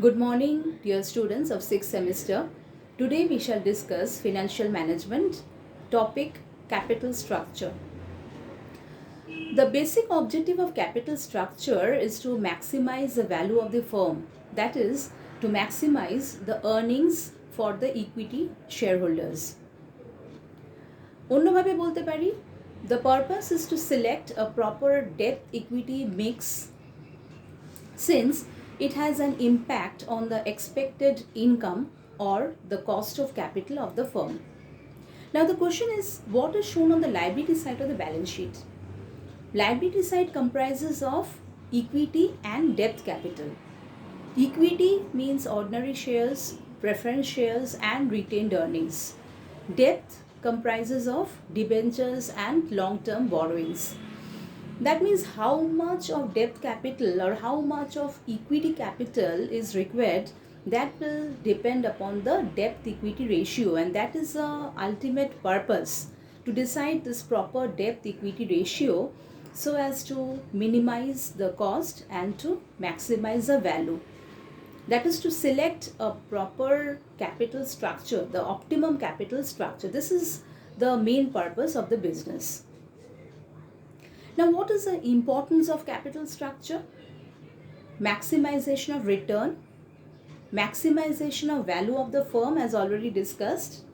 Good morning, dear students of 6th semester. Today we shall discuss financial management, topic capital structure. The basic objective of capital structure is to maximize the value of the firm, that is, to maximize the earnings for the equity shareholders. অন্যভাবে বলতে পারি, the purpose is to select a proper debt equity mix since it has an impact on the expected income or the cost of capital of the firm. Now the question is, what is shown on the liability side of the balance sheet? Liability side comprises of equity and debt capital. Equity means ordinary shares, preference shares and retained earnings. Debt comprises of debentures and long-term borrowings. That means how much of debt capital or how much of equity capital is required, that will depend upon the debt equity ratio, and that is the ultimate purpose, to decide this proper debt equity ratio so as to minimize the cost and to maximize the value. That is to select a proper capital structure, the optimum capital structure. This is the main purpose of the business. Now, what is the importance of capital structure? Maximization of return, maximization of value of the firm as already discussed,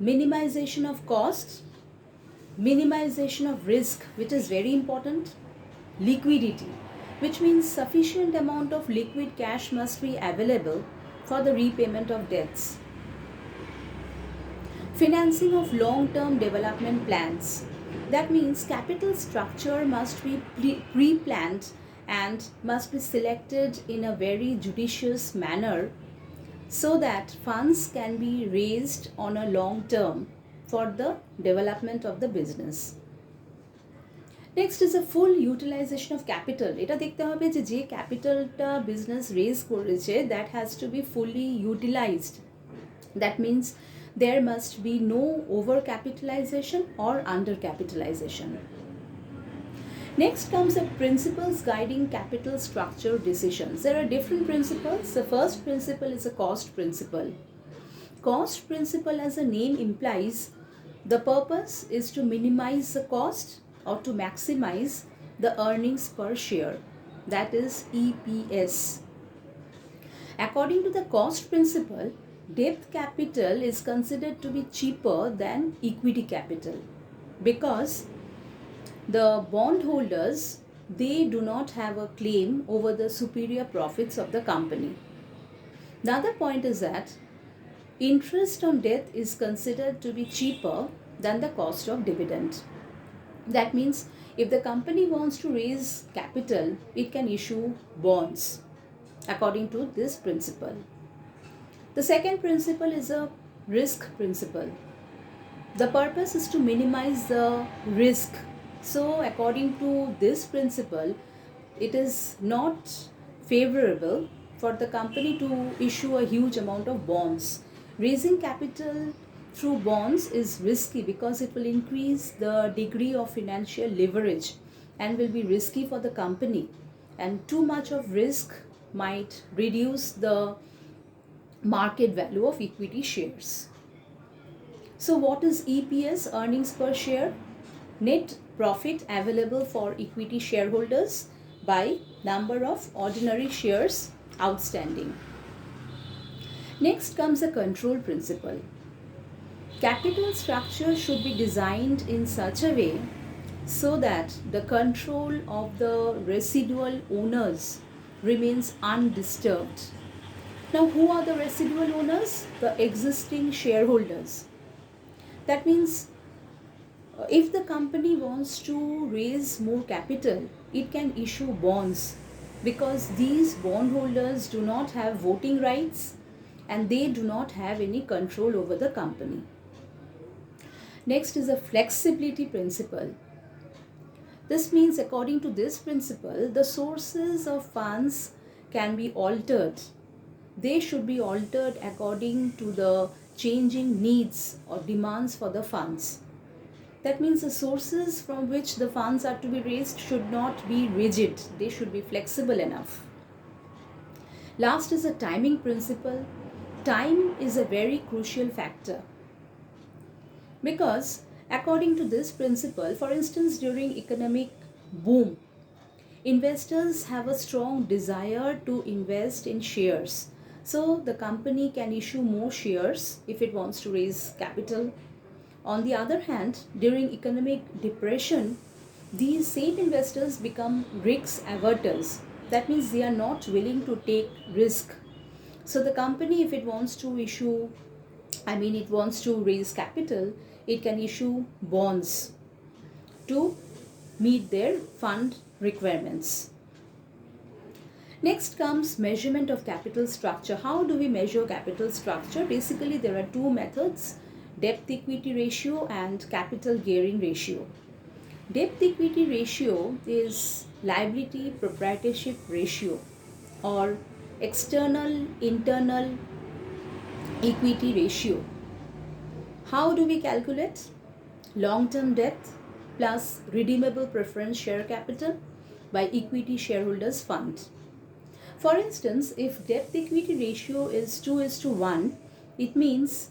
minimization of costs, minimization of risk, which is very important, liquidity, which means sufficient amount of liquid cash must be available for the repayment of debts, financing of long-term development plans. That means capital structure must be pre-planned and must be selected in a very judicious manner so that funds can be raised on a long term for the development of the business. Next is a full utilization of capital. এটা দেখতে হবে যে ক্যাপিটালটা business raise করেছে, that has to be fully utilized. That means there must be no overcapitalization or undercapitalization. Next comes the principles guiding capital structure decisions. There are different principles. The first principle is a cost principle. Cost principle, as the name implies, the purpose is to minimize the cost or to maximize the earnings per share, that is EPS. According to the cost principle, debt capital is considered to be cheaper than equity capital because the bondholders, they do not have a claim over the superior profits of the company. The other point is that interest on debt is considered to be cheaper than the cost of dividend. That means if the company wants to raise capital, it can issue bonds according to this principle. The second principle is a risk principle. The purpose is to minimize the risk. So according to this principle, it is not favorable for the company to issue a huge amount of bonds. Raising capital through bonds is risky because it will increase the degree of financial leverage and will be risky for the company, and too much of risk might reduce the market value of equity shares. So what is EPS, earnings per share? Net profit available for equity shareholders by number of ordinary shares outstanding. Next comes the control principle. Capital structure should be designed in such a way so that the control of the residual owners remains undisturbed. Now, who are the residual owners? The existing shareholders. That means if the company wants to raise more capital, it can issue bonds because these bondholders do not have voting rights and they do not have any control over the company. Next is a flexibility principle. This means according to this principle, the sources of funds can be altered. They should be altered according to the changing needs or demands for the funds. That means the sources from which the funds are to be raised should not be rigid. They should be flexible enough. Last is a timing principle. Time is a very crucial factor because according to this principle, for instance, during economic boom, investors have a strong desire to invest in shares. So the company can issue more shares if it wants to raise capital. On the other hand, during economic depression, these same investors become risk averters. That means they are not willing to take risk. So the company, if it wants to issue, it wants to raise capital, it can issue bonds to meet their fund requirements. Next comes measurement of capital structure. How do we measure capital structure? Basically, there are two methods: debt equity ratio and capital gearing ratio. Debt equity ratio is liability proprietorship ratio or external internal equity ratio. How do we calculate? Long-term debt plus redeemable preference share capital by equity shareholders fund. For instance, if debt equity ratio is 2 is to 1, it means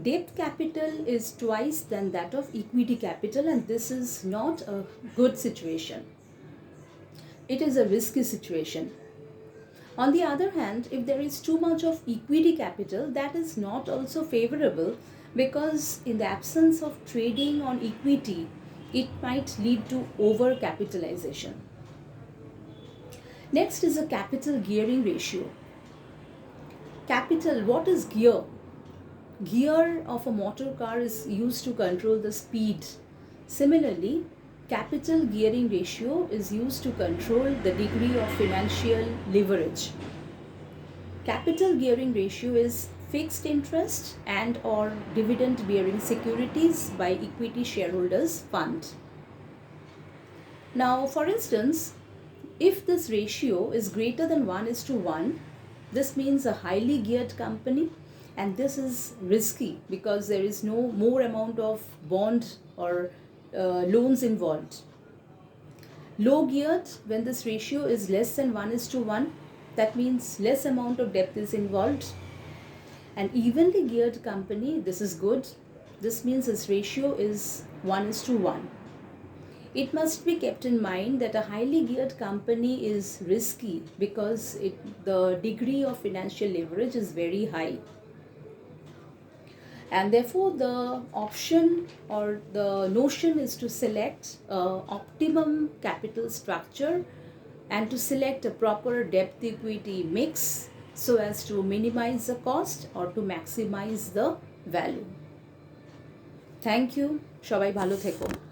debt capital is twice than that of equity capital, and this is not a good situation. It is a risky situation. On the other hand, if there is too much of equity capital, that is not also favorable because in the absence of trading on equity, it might lead to over capitalization. Next is a capital gearing ratio. Capital, what is gear? Gear of a motor car is used to control the speed. Similarly, capital gearing ratio is used to control the degree of financial leverage. Capital gearing ratio is fixed interest and or dividend bearing securities by equity shareholders fund. Now, for instance, if this ratio is greater than 1 is to 1, this means a highly geared company, and this is risky because there is no more amount of bond or loans involved. Low geared, when this ratio is less than 1 is to 1, that means less amount of debt is involved. An evenly geared company, this is good. This means its ratio is 1 is to 1. It must be kept in mind that a highly geared company is risky because the degree of financial leverage is very high. And therefore, the option or the notion is to select optimum capital structure and to select a proper debt equity mix so as to minimize the cost or to maximize the value. Thank you. সবাই ভালো থেকো।